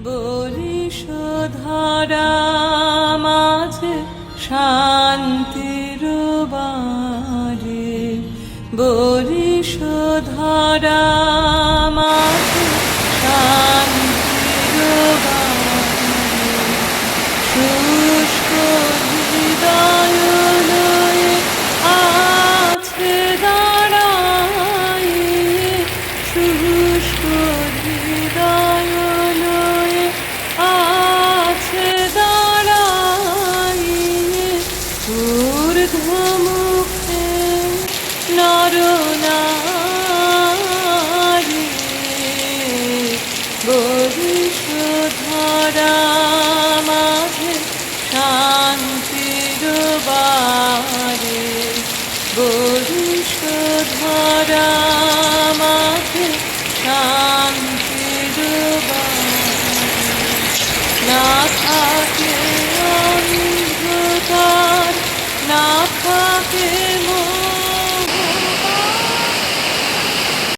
বরিশধারা মাঝে শান্তির বারে, বরিশধারা মাঝে শান্তির বারে, শুষ্ক হৃদয় লয়ে আছে দাঁড়ায়, শুষ্ক হৃদয় লয়ে আছে দাঁড়ায়, ঊর্ধ্বমুখে নরনারী, বরিশধারা মাঝে শান্তির বারে, বরিশধারা মাঝে শান্তির বারে, না থাকে